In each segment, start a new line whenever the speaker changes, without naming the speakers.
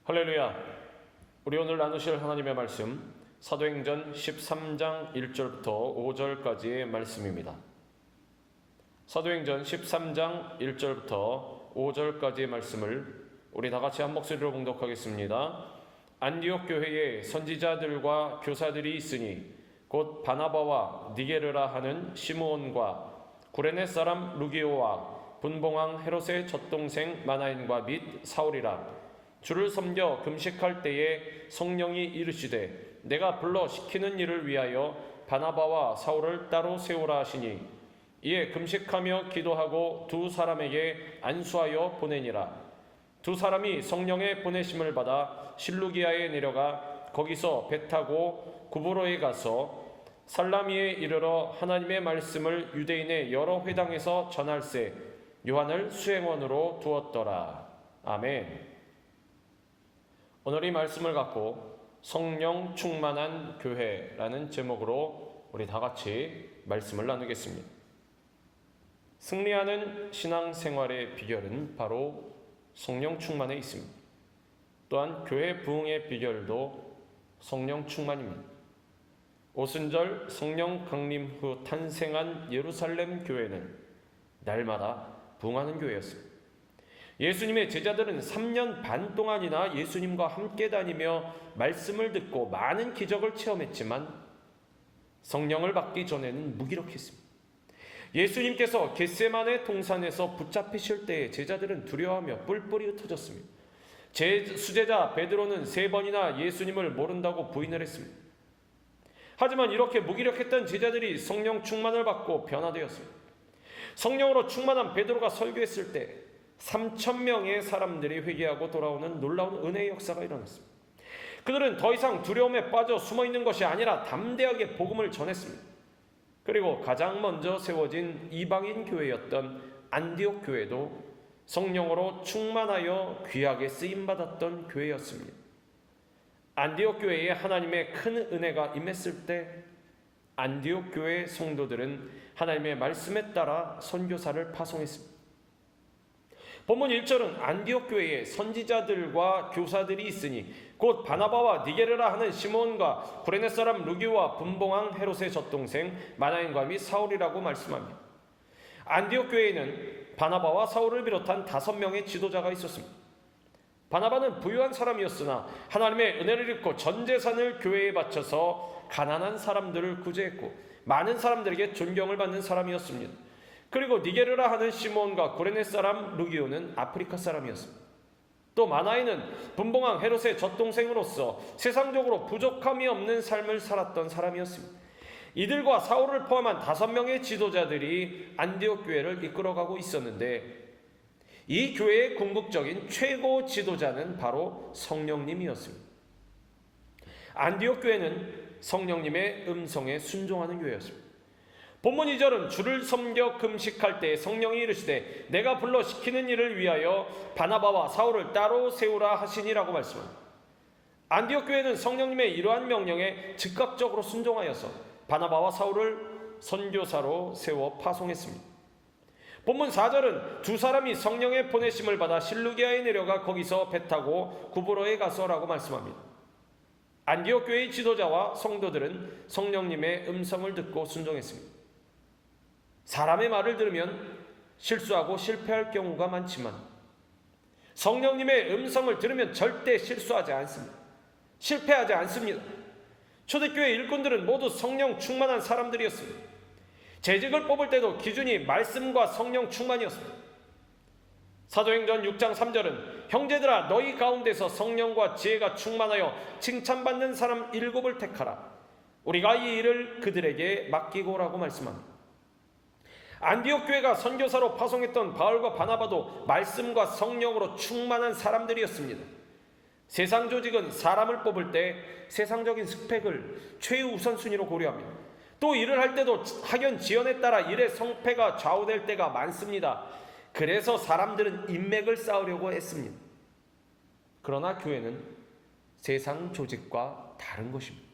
할렐루야. 우리 오늘 나누실 하나님의 말씀 사도행전 13장 1절부터 5절까지의 말씀입니다. 사도행전 13장 1절부터 5절까지의 말씀을 우리 다같이 한 목소리로 봉독하겠습니다. 안디옥 교회에 선지자들과 교사들이 있으니 곧 바나바와 니게르라 하는 시므온과 구레네 사람 루기오와 분봉왕 헤롯의 젖동생 마나엔과 및 사울이라. 주를 섬겨 금식할 때에 성령이 이르시되 내가 불러 시키는 일을 위하여 바나바와 사울을 따로 세우라 하시니 이에 금식하며 기도하고 두 사람에게 안수하여 보내니라. 두 사람이 성령의 보내심을 받아 실루기아에 내려가 거기서 배 타고 구브로에 가서 살라미에 이르러 하나님의 말씀을 유대인의 여러 회당에서 전할세 요한을 수행원으로 두었더라. 아멘. 오늘 이 말씀을 갖고 성령 충만한 교회라는 제목으로 우리 다 같이 말씀을 나누겠습니다. 승리하는 신앙생활의 비결은 바로 성령 충만에 있습니다. 또한 교회 부흥의 비결도 성령 충만입니다. 오순절 성령 강림 후 탄생한 예루살렘 교회는 날마다 부흥하는 교회였습니다. 예수님의 제자들은 3년 반 동안이나 예수님과 함께 다니며 말씀을 듣고 많은 기적을 체험했지만 성령을 받기 전에는 무기력했습니다. 예수님께서 겟세마네 동산에서 붙잡히실 때에 제자들은 두려워하며 뿔뿔이 흩어졌습니다. 수제자 베드로는 3번이나 예수님을 모른다고 부인을 했습니다. 하지만 이렇게 무기력했던 제자들이 성령 충만을 받고 변화되었습니다. 성령으로 충만한 베드로가 설교했을 때 3,000명의 사람들이 회개하고 돌아오는 놀라운 은혜의 역사가 일어났습니다. 그들은 더 이상 두려움에 빠져 숨어있는 것이 아니라 담대하게 복음을 전했습니다. 그리고 가장 먼저 세워진 이방인 교회였던 안디옥 교회도 성령으로 충만하여 귀하게 쓰임받았던 교회였습니다. 안디옥 교회에 하나님의 큰 은혜가 임했을 때 안디옥 교회 성도들은 하나님의 말씀에 따라 선교사를 파송했습니다. 본문 1절은 안디옥 교회에 선지자들과 교사들이 있으니 곧 바나바와 니게르라 하는 시몬과 구레네 사람 루기오와 분봉왕 헤롯의 젖동생 마나엔과 및 사울이라고 말씀합니다. 안디옥 교회에는 바나바와 사울을 비롯한 5명의 지도자가 있었습니다. 바나바는 부유한 사람이었으나 하나님의 은혜를 입고 전 재산을 교회에 바쳐서 가난한 사람들을 구제했고 많은 사람들에게 존경을 받는 사람이었습니다. 그리고 니게르라 하는 시몬과 구레네 사람 루기오는 아프리카 사람이었습니다. 또 마나엔은 분봉왕 헤롯의 젖동생으로서 세상적으로 부족함이 없는 삶을 살았던 사람이었습니다. 이들과 사울을 포함한 5명의 지도자들이 안디옥 교회를 이끌어가고 있었는데 이 교회의 궁극적인 최고 지도자는 바로 성령님이었습니다. 안디옥 교회는 성령님의 음성에 순종하는 교회였습니다. 본문 2절은 주를 섬겨 금식할 때 성령이 이르시되 내가 불러 시키는 일을 위하여 바나바와 사울을 따로 세우라 하시니라고 말씀합니다. 안디옥 교회는 성령님의 이러한 명령에 즉각적으로 순종하여서 바나바와 사울을 선교사로 세워 파송했습니다. 본문 4절은 두 사람이 성령의 보내심을 받아 실루기아에 내려가 거기서 배 타고 구브로에 가서라고 말씀합니다. 안디옥 교회의 지도자와 성도들은 성령님의 음성을 듣고 순종했습니다. 사람의 말을 들으면 실수하고 실패할 경우가 많지만 성령님의 음성을 들으면 절대 실수하지 않습니다. 실패하지 않습니다. 초대교회 일꾼들은 모두 성령 충만한 사람들이었습니다. 재직을 뽑을 때도 기준이 말씀과 성령 충만이었습니다. 사도행전 6장 3절은 형제들아 너희 가운데서 성령과 지혜가 충만하여 칭찬받는 사람 7을 택하라. 우리가 이 일을 그들에게 맡기고라고 말씀합니다. 안디옥 교회가 선교사로 파송했던 바울과 바나바도 말씀과 성령으로 충만한 사람들이었습니다. 세상 조직은 사람을 뽑을 때 세상적인 스펙을 최우선순위로 고려합니다. 또 일을 할 때도 학연 지연에 따라 일의 성패가 좌우될 때가 많습니다. 그래서 사람들은 인맥을 쌓으려고 했습니다. 그러나 교회는 세상 조직과 다른 것입니다.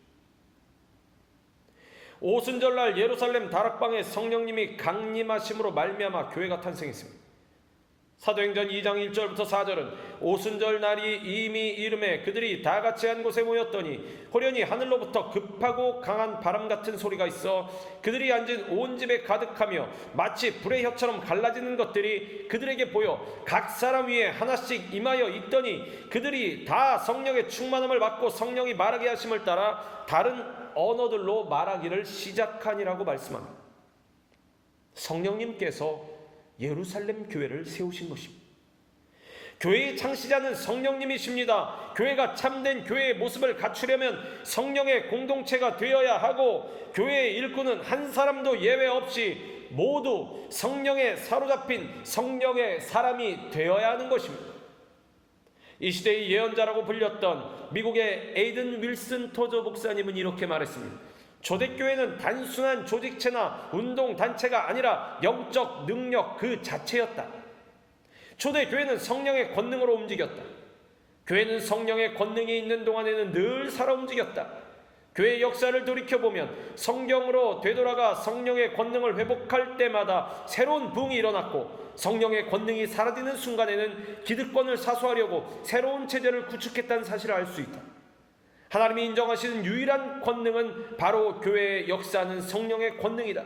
오순절날 예루살렘 다락방에 성령님이 강림하심으로 말미암아 교회가 탄생했습니다. 사도행전 2장 1절부터 4절은 오순절 날이 이미 이름에 그들이 다 같이 한 곳에 모였더니 호련히 하늘로부터 급하고 강한 바람 같은 소리가 있어 그들이 앉은 온 집에 가득하며 마치 불의 혀처럼 갈라지는 것들이 그들에게 보여 각 사람 위에 하나씩 임하여 있더니 그들이 다 성령의 충만함을 받고 성령이 말하게 하심을 따라 다른 언어들로 말하기를 시작하니라고 말씀합니다. 성령님께서 예루살렘 교회를 세우신 것입니다. 교회의 창시자는 성령님이십니다. 교회가 참된 교회의 모습을 갖추려면 성령의 공동체가 되어야 하고 교회의 일꾼은 한 사람도 예외 없이 모두 성령에 사로잡힌 성령의 사람이 되어야 하는 것입니다. 이 시대의 예언자라고 불렸던 미국의 에이든 윌슨 토저 목사님은 이렇게 말했습니다. 초대교회는 단순한 조직체나 운동단체가 아니라 영적 능력 그 자체였다. 초대교회는 성령의 권능으로 움직였다. 교회는 성령의 권능이 있는 동안에는 늘 살아 움직였다. 교회의 역사를 돌이켜보면 성경으로 되돌아가 성령의 권능을 회복할 때마다 새로운 부흥이 일어났고 성령의 권능이 사라지는 순간에는 기득권을 사수하려고 새로운 체제를 구축했다는 사실을 알 수 있다. 하나님이 인정하시는 유일한 권능은 바로 교회의 역사하는 성령의 권능이다.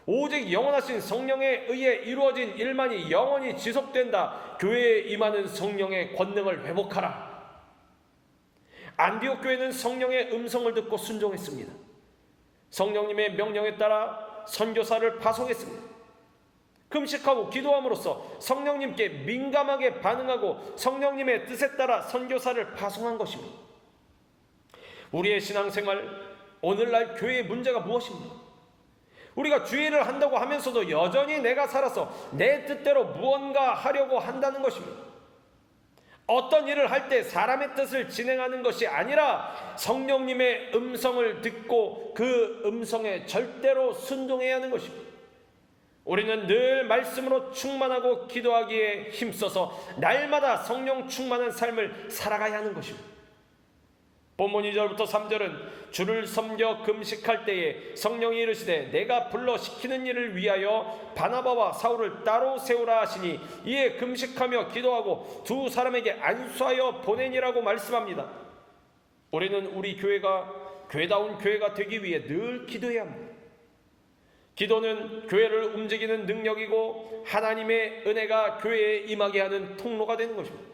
오직 영원하신 성령에 의해 이루어진 일만이 영원히 지속된다. 교회에 임하는 성령의 권능을 회복하라. 안디옥 교회는 성령의 음성을 듣고 순종했습니다. 성령님의 명령에 따라 선교사를 파송했습니다. 금식하고 기도함으로써 성령님께 민감하게 반응하고 성령님의 뜻에 따라 선교사를 파송한 것입니다. 우리의 신앙생활, 오늘날 교회의 문제가 무엇입니까? 우리가 주일을 한다고 하면서도 여전히 내가 살아서 내 뜻대로 무언가 하려고 한다는 것입니다. 어떤 일을 할 때 사람의 뜻을 진행하는 것이 아니라 성령님의 음성을 듣고 그 음성에 절대로 순종해야 하는 것입니다. 우리는 늘 말씀으로 충만하고 기도하기에 힘써서 날마다 성령 충만한 삶을 살아가야 하는 것입니다. 본문 2절부터 3절은 주를 섬겨 금식할 때에 성령이 이르시되 내가 불러 시키는 일을 위하여 바나바와 사울을 따로 세우라 하시니 이에 금식하며 기도하고 두 사람에게 안수하여 보내니라고 말씀합니다. 우리는 우리 교회가 교회다운 교회가 되기 위해 늘 기도해야 합니다. 기도는 교회를 움직이는 능력이고 하나님의 은혜가 교회에 임하게 하는 통로가 되는 것입니다.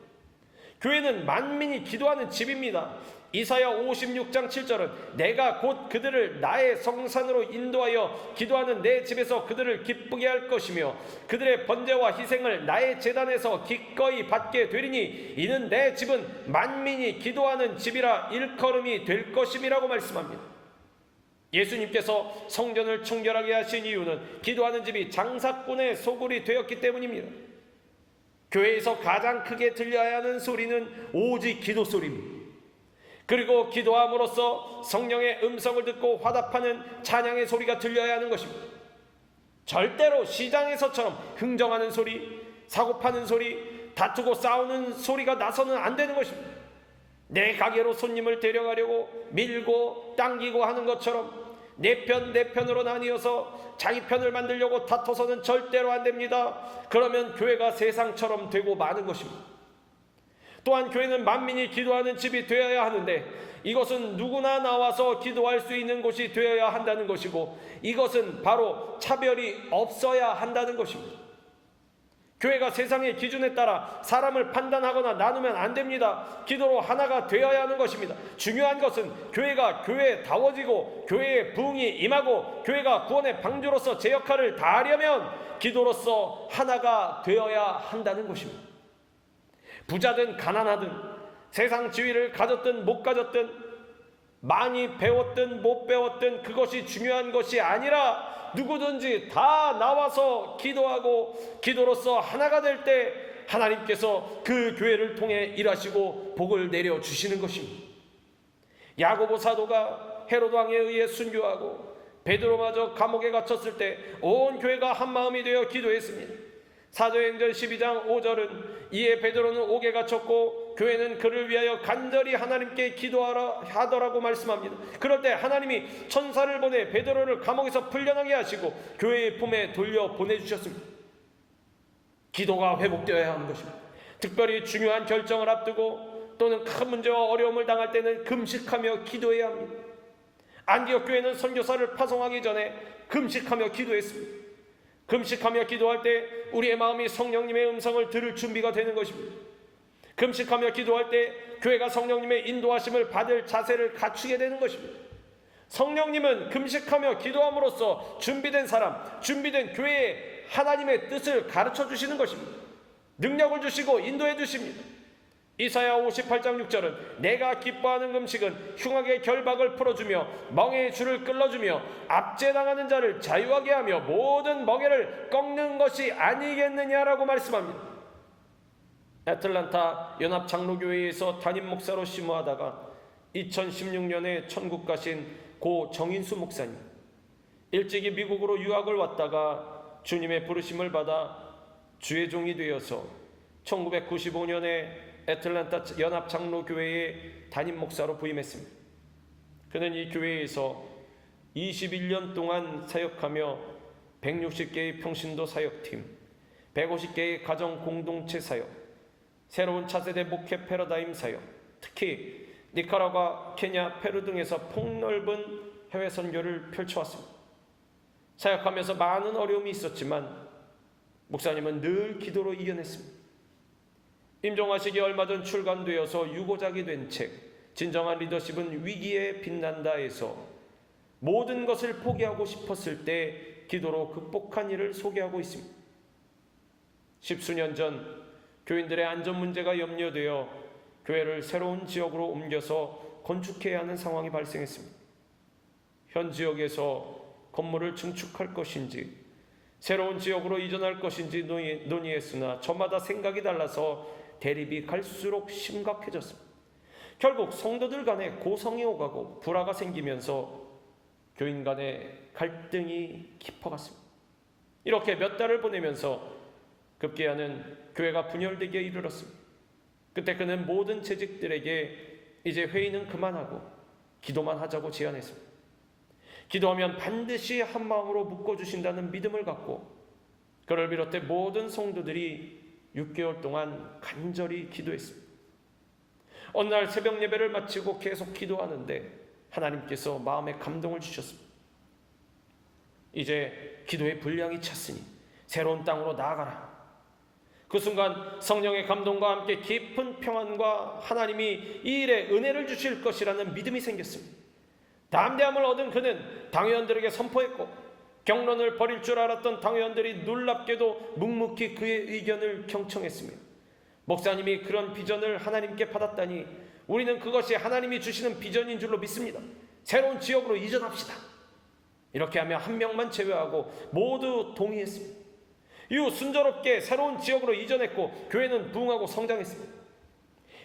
교회는 만민이 기도하는 집입니다. 이사야 56장 7절은 내가 곧 그들을 나의 성산으로 인도하여 기도하는 내 집에서 그들을 기쁘게 할 것이며 그들의 번제와 희생을 나의 제단에서 기꺼이 받게 되리니 이는 내 집은 만민이 기도하는 집이라 일컬음이 될 것임이라고 말씀합니다. 예수님께서 성전을 청결하게 하신 이유는 기도하는 집이 장사꾼의 소굴이 되었기 때문입니다. 교회에서 가장 크게 들려야 하는 소리는 오직 기도 소리입니다. 그리고 기도함으로써 성령의 음성을 듣고 화답하는 찬양의 소리가 들려야 하는 것입니다. 절대로 시장에서처럼 흥정하는 소리, 사고파는 소리, 다투고 싸우는 소리가 나서는 안 되는 것입니다. 내 가게로 손님을 데려가려고 밀고 당기고 하는 것처럼 내 편으로 나뉘어서 자기 편을 만들려고 다퉈서는 절대로 안 됩니다. 그러면 교회가 세상처럼 되고 마는 것입니다. 또한 교회는 만민이 기도하는 집이 되어야 하는데 이것은 누구나 나와서 기도할 수 있는 곳이 되어야 한다는 것이고 이것은 바로 차별이 없어야 한다는 것입니다. 교회가 세상의 기준에 따라 사람을 판단하거나 나누면 안 됩니다. 기도로 하나가 되어야 하는 것입니다. 중요한 것은 교회가 교회다워지고 교회의 부흥이 임하고 교회가 구원의 방주로서 제 역할을 다하려면 기도로서 하나가 되어야 한다는 것입니다. 부자든 가난하든 세상 지위를 가졌든 못 가졌든 많이 배웠든 못 배웠든 그것이 중요한 것이 아니라 누구든지 다 나와서 기도하고 기도로서 하나가 될 때 하나님께서 그 교회를 통해 일하시고 복을 내려주시는 것입니다. 야고보 사도가 헤로드 왕에 의해 순교하고 베드로마저 감옥에 갇혔을 때 온 교회가 한마음이 되어 기도했습니다. 사도행전 12장 5절은 이에 베드로는 옥에 갇혔고 교회는 그를 위하여 간절히 하나님께 기도하라 하더라고 말씀합니다. 그럴 때 하나님이 천사를 보내 베드로를 감옥에서 풀려나게 하시고 교회의 품에 돌려 보내주셨습니다. 기도가 회복되어야 하는 것입니다. 특별히 중요한 결정을 앞두고 또는 큰 문제와 어려움을 당할 때는 금식하며 기도해야 합니다. 안디옥 교회는 선교사를 파송하기 전에 금식하며 기도했습니다. 금식하며 기도할 때 우리의 마음이 성령님의 음성을 들을 준비가 되는 것입니다. 금식하며 기도할 때 교회가 성령님의 인도하심을 받을 자세를 갖추게 되는 것입니다. 성령님은 금식하며 기도함으로써 준비된 사람, 준비된 교회에 하나님의 뜻을 가르쳐 주시는 것입니다. 능력을 주시고 인도해 주십니다. 이사야 58장 6절은 내가 기뻐하는 금식은 흉악의 결박을 풀어주며 멍에의 줄을 끌어주며 압제당하는 자를 자유하게 하며 모든 멍에를 꺾는 것이 아니겠느냐라고 말씀합니다. 애틀랜타 연합장로교회에서 담임 목사로 심무하다가 2016년에 천국 가신 고 정인수 목사님, 일찍이 미국으로 유학을 왔다가 주님의 부르심을 받아 주의 종이 되어서 1995년에 애틀랜타 연합장로교회의 담임 목사로 부임했습니다. 그는 이 교회에서 21년 동안 사역하며 160개의 평신도 사역팀, 150개의 가정 공동체 사역, 새로운 차세대 목회 패러다임 사역, 특히 니카라과, 케냐, 페루 등에서 폭넓은 해외 선교를 펼쳐왔습니다. 사역하면서 많은 어려움이 있었지만 목사님은 늘 기도로 이겨냈습니다. 임종하시기 얼마 전 출간되어서 유고작이 된 책 진정한 리더십은 위기에 빛난다에서 모든 것을 포기하고 싶었을 때 기도로 극복한 일을 소개하고 있습니다. 10수년 전 교인들의 안전 문제가 염려되어 교회를 새로운 지역으로 옮겨서 건축해야 하는 상황이 발생했습니다. 현 지역에서 건물을 증축할 것인지 새로운 지역으로 이전할 것인지 논의했으나 저마다 생각이 달라서 대립이 갈수록 심각해졌습니다. 결국 성도들 간에 고성이 오가고 불화가 생기면서 교인 간의 갈등이 깊어갔습니다. 이렇게 몇 달을 보내면서 급기야는 교회가 분열되기에 이르렀습니다. 그때 그는 모든 재직들에게 이제 회의는 그만하고 기도만 하자고 제안했습니다. 기도하면 반드시 한 마음으로 묶어주신다는 믿음을 갖고 그를 비롯해 모든 성도들이 6개월 동안 간절히 기도했습니다. 어느 날 새벽 예배를 마치고 계속 기도하는데 하나님께서 마음에 감동을 주셨습니다. 이제 기도의 분량이 찼으니 새로운 땅으로 나아가라. 그 순간 성령의 감동과 함께 깊은 평안과 하나님이 이 일에 은혜를 주실 것이라는 믿음이 생겼습니다. 담대함을 얻은 그는 당회원들에게 선포했고 경론을 벌일 줄 알았던 당회원들이 놀랍게도 묵묵히 그의 의견을 경청했습니다. 목사님이 그런 비전을 하나님께 받았다니 우리는 그것이 하나님이 주시는 비전인 줄로 믿습니다. 새로운 지역으로 이전합시다. 이렇게 하며 한 명만 제외하고 모두 동의했습니다. 이후 순조롭게 새로운 지역으로 이전했고 교회는 부흥하고 성장했습니다.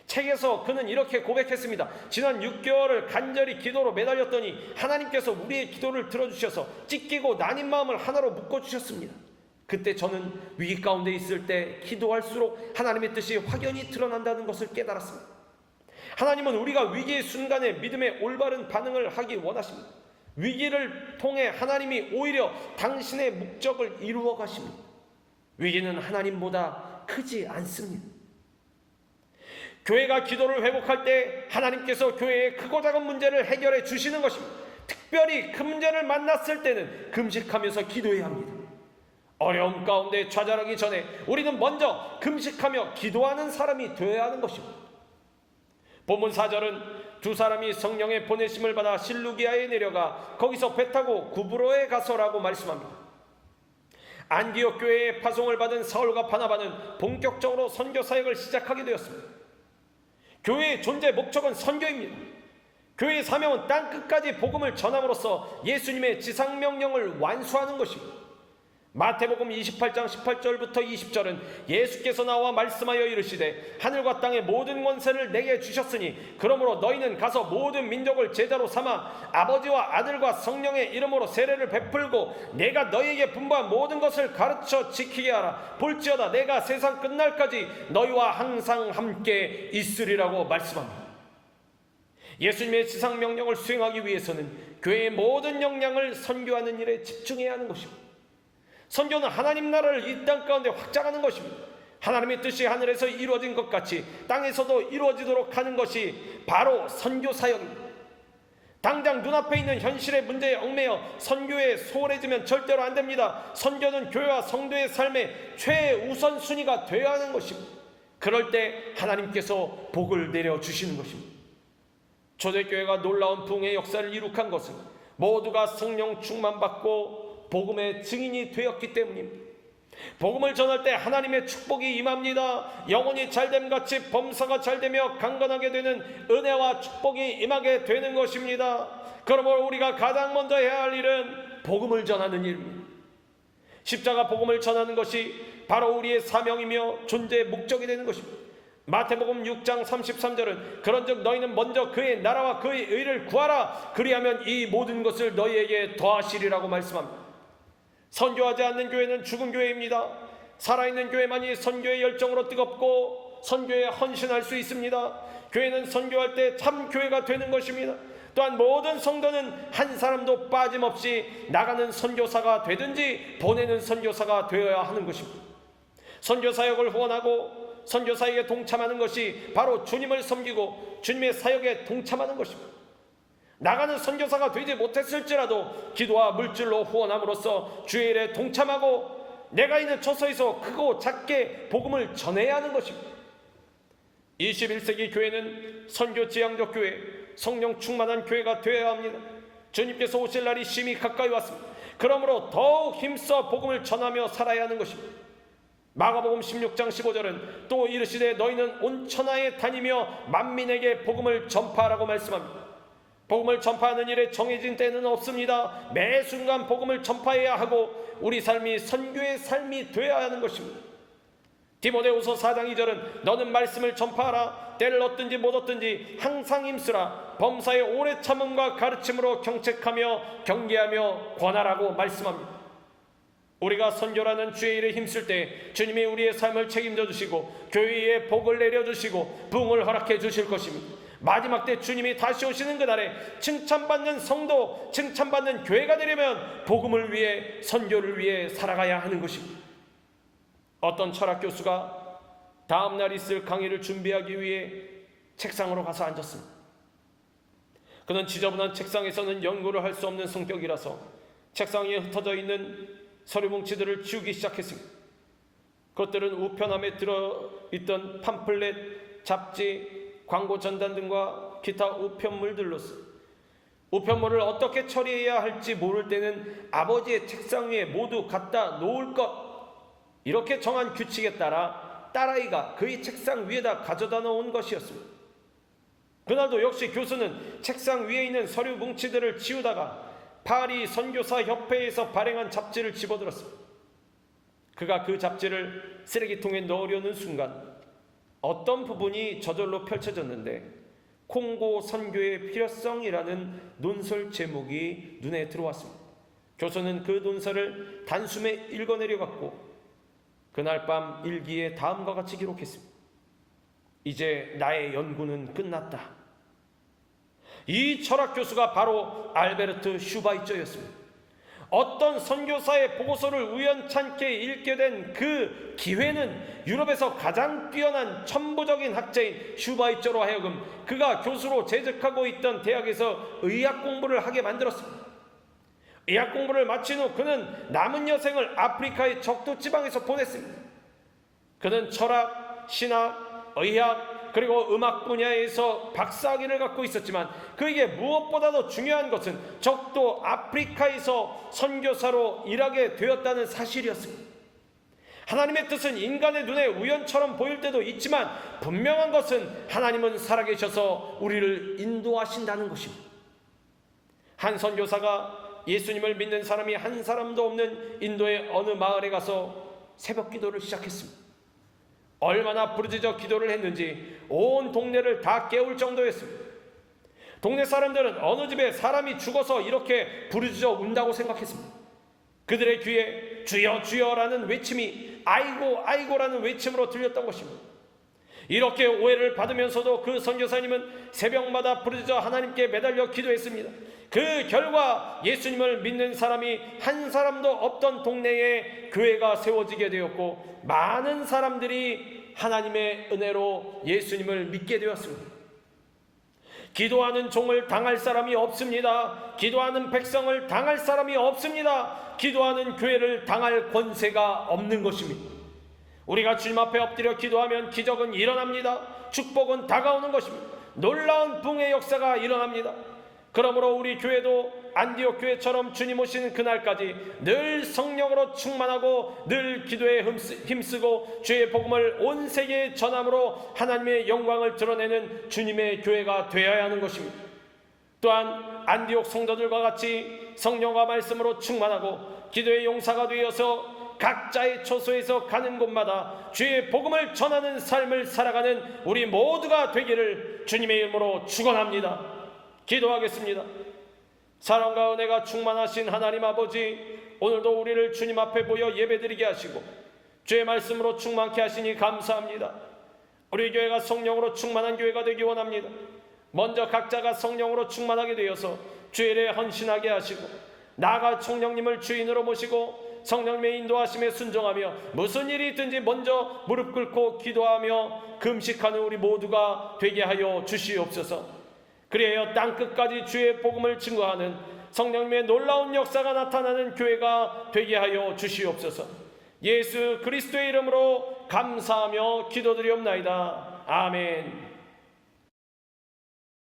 책에서 그는 이렇게 고백했습니다. 지난 6개월을 간절히 기도로 매달렸더니 하나님께서 우리의 기도를 들어주셔서 찢기고 나뉜 마음을 하나로 묶어주셨습니다. 그때 저는 위기 가운데 있을 때 기도할수록 하나님의 뜻이 확연히 드러난다는 것을 깨달았습니다. 하나님은 우리가 위기의 순간에 믿음의 올바른 반응을 하기 원하십니다. 위기를 통해 하나님이 오히려 당신의 목적을 이루어 가십니다. 위기는 하나님보다 크지 않습니다. 교회가 기도를 회복할 때 하나님께서 교회의 크고 작은 문제를 해결해 주시는 것입니다. 특별히 그 문제를 만났을 때는 금식하면서 기도해야 합니다. 어려움 가운데 좌절하기 전에 우리는 먼저 금식하며 기도하는 사람이 되어야 하는 것입니다. 본문 4절은 두 사람이 성령의 보내심을 받아 실루기아에 내려가 거기서 배 타고 구브로에 가서라고 말씀합니다. 안디옥 교회에 파송을 받은 사울과 바나바는 본격적으로 선교 사역을 시작하게 되었습니다. 교회의 존재 목적은 선교입니다. 교회의 사명은 땅끝까지 복음을 전함으로써 예수님의 지상명령을 완수하는 것입니다. 마태복음 28장 18절부터 20절은 예수께서 나와 말씀하여 이르시되 하늘과 땅의 모든 권세를 내게 주셨으니 그러므로 너희는 가서 모든 민족을 제자로 삼아 아버지와 아들과 성령의 이름으로 세례를 베풀고 내가 너희에게 분부한 모든 것을 가르쳐 지키게 하라. 볼지어다 내가 세상 끝날까지 너희와 항상 함께 있으리라고 말씀합니다. 예수님의 지상명령을 수행하기 위해서는 교회의 모든 역량을 선교하는 일에 집중해야 하는 것입니다. 선교는 하나님 나라를 이 땅 가운데 확장하는 것입니다. 하나님의 뜻이 하늘에서 이루어진 것 같이 땅에서도 이루어지도록 하는 것이 바로 선교 사역입니다. 당장 눈앞에 있는 현실의 문제에 얽매여 선교에 소홀해지면 절대로 안 됩니다. 선교는 교회와 성도의 삶의 최우선순위가 되어야 하는 것입니다. 그럴 때 하나님께서 복을 내려주시는 것입니다. 초대교회가 놀라운 부흥의 역사를 이룩한 것은 모두가 성령 충만받고 복음의 증인이 되었기 때문입니다. 복음을 전할 때 하나님의 축복이 임합니다. 영혼이 잘됨같이 범사가 잘되며 강건하게 되는 은혜와 축복이 임하게 되는 것입니다. 그러므로 우리가 가장 먼저 해야 할 일은 복음을 전하는 일입니다. 십자가 복음을 전하는 것이 바로 우리의 사명이며 존재의 목적이 되는 것입니다. 마태복음 6장 33절은 그런즉 너희는 먼저 그의 나라와 그의 의를 구하라. 그리하면 이 모든 것을 너희에게 더하시리라고 말씀합니다. 선교하지 않는 교회는 죽은 교회입니다. 살아있는 교회만이 선교의 열정으로 뜨겁고 선교에 헌신할 수 있습니다. 교회는 선교할 때 참 교회가 되는 것입니다. 또한 모든 성도는 한 사람도 빠짐없이 나가는 선교사가 되든지 보내는 선교사가 되어야 하는 것입니다. 선교 사역을 후원하고 선교 사역에 동참하는 것이 바로 주님을 섬기고 주님의 사역에 동참하는 것입니다. 나가는 선교사가 되지 못했을지라도 기도와 물질로 후원함으로써 주의 일에 동참하고 내가 있는 처소에서 크고 작게 복음을 전해야 하는 것입니다. 21세기 교회는 선교 지향적 교회, 성령 충만한 교회가 되어야 합니다. 주님께서 오실 날이 심히 가까이 왔습니다. 그러므로 더욱 힘써 복음을 전하며 살아야 하는 것입니다. 마가복음 16장 15절은 또 이르시되 너희는 온 천하에 다니며 만민에게 복음을 전파하라고 말씀합니다. 복음을 전파하는 일에 정해진 때는 없습니다. 매 순간 복음을 전파해야 하고 우리 삶이 선교의 삶이 되어야 하는 것입니다. 디모데후서 4장 2절은 너는 말씀을 전파하라. 때를 얻든지 못 얻든지 항상 힘쓰라. 범사의 오래 참음과 가르침으로 경책하며 경계하며 권하라고 말씀합니다. 우리가 선교라는 주의 일에 힘쓸 때 주님이 우리의 삶을 책임져 주시고 교회에 복을 내려주시고 부흥을 허락해 주실 것입니다. 마지막 때 주님이 다시 오시는 그날에 칭찬받는 성도, 칭찬받는 교회가 되려면 복음을 위해 선교를 위해 살아가야 하는 것입니다. 어떤 철학 교수가 다음날 있을 강의를 준비하기 위해 책상으로 가서 앉았습니다. 그는 지저분한 책상에서는 연구를 할 수 없는 성격이라서 책상 위에 흩어져 있는 서류 뭉치들을 지우기 시작했습니다. 그것들은 우편함에 들어있던 팜플렛, 잡지, 광고 전단 등과 기타 우편물들로서 우편물을 어떻게 처리해야 할지 모를 때는 아버지의 책상 위에 모두 갖다 놓을 것, 이렇게 정한 규칙에 따라 딸아이가 그의 책상 위에다 가져다 놓은 것이었습니다. 그날도 역시 교수는 책상 위에 있는 서류 뭉치들을 지우다가 파리 선교사 협회에서 발행한 잡지를 집어들었습니다. 그가 그 잡지를 쓰레기통에 넣으려는 순간 어떤 부분이 저절로 펼쳐졌는데 콩고 선교의 필요성이라는 논설 제목이 눈에 들어왔습니다. 교수는 그 논설을 단숨에 읽어내려갔고 그날 밤 일기에 다음과 같이 기록했습니다. 이제 나의 연구는 끝났다. 이 철학 교수가 바로 알베르트 슈바이처였습니다. 어떤 선교사의 보고서를 우연찮게 읽게 된 그 기회는 유럽에서 가장 뛰어난 천부적인 학자인 슈바이처로 하여금 그가 교수로 재직하고 있던 대학에서 의학 공부를 하게 만들었습니다. 의학 공부를 마친 후 그는 남은 여생을 아프리카의 적도 지방에서 보냈습니다. 그는 철학, 신학, 의학 그리고 음악 분야에서 박사학위를 갖고 있었지만 그에게 무엇보다도 중요한 것은 적도 아프리카에서 선교사로 일하게 되었다는 사실이었습니다. 하나님의 뜻은 인간의 눈에 우연처럼 보일 때도 있지만 분명한 것은 하나님은 살아계셔서 우리를 인도하신다는 것입니다. 한 선교사가 예수님을 믿는 사람이 한 사람도 없는 인도의 어느 마을에 가서 새벽 기도를 시작했습니다. 얼마나 부르짖어 기도를 했는지 온 동네를 다 깨울 정도였습니다. 동네 사람들은 어느 집에 사람이 죽어서 이렇게 부르짖어 운다고 생각했습니다. 그들의 귀에 주여 주여라는 외침이 아이고 아이고라는 외침으로 들렸던 것입니다. 이렇게 오해를 받으면서도 그 선교사님은 새벽마다 부르짖어 하나님께 매달려 기도했습니다. 그 결과 예수님을 믿는 사람이 한 사람도 없던 동네에 교회가 세워지게 되었고, 많은 사람들이 하나님의 은혜로 예수님을 믿게 되었습니다. 기도하는 종을 당할 사람이 없습니다. 기도하는 백성을 당할 사람이 없습니다. 기도하는 교회를 당할 권세가 없는 것입니다. 우리가 주님 앞에 엎드려 기도하면 기적은 일어납니다. 축복은 다가오는 것입니다. 놀라운 붕의 역사가 일어납니다. 그러므로 우리 교회도 안디옥 교회처럼 주님 오시는 그날까지 늘 성령으로 충만하고 늘 기도에 힘쓰고 주의 복음을 온 세계에 전함으로 하나님의 영광을 드러내는 주님의 교회가 되어야 하는 것입니다. 또한 안디옥 성도들과 같이 성령과 말씀으로 충만하고 기도의 용사가 되어서 각자의 처소에서 가는 곳마다 주의 복음을 전하는 삶을 살아가는 우리 모두가 되기를 주님의 이름으로 축원합니다. 기도하겠습니다. 사랑과 은혜가 충만하신 하나님 아버지, 오늘도 우리를 주님 앞에 모여 예배드리게 하시고 주의 말씀으로 충만케 하시니 감사합니다. 우리 교회가 성령으로 충만한 교회가 되기 원합니다. 먼저 각자가 성령으로 충만하게 되어서 주의 일에 헌신하게 하시고, 나아가 성령님을 주인으로 모시고 성령님의 인도하심에 순종하며 무슨 일이 있든지 먼저 무릎 꿇고 기도하며 금식하는 우리 모두가 되게 하여 주시옵소서. 그리하여 땅끝까지 주의 복음을 증거하는 성령님의 놀라운 역사가 나타나는 교회가 되게 하여 주시옵소서. 예수 그리스도의 이름으로 감사하며 기도드리옵나이다. 아멘.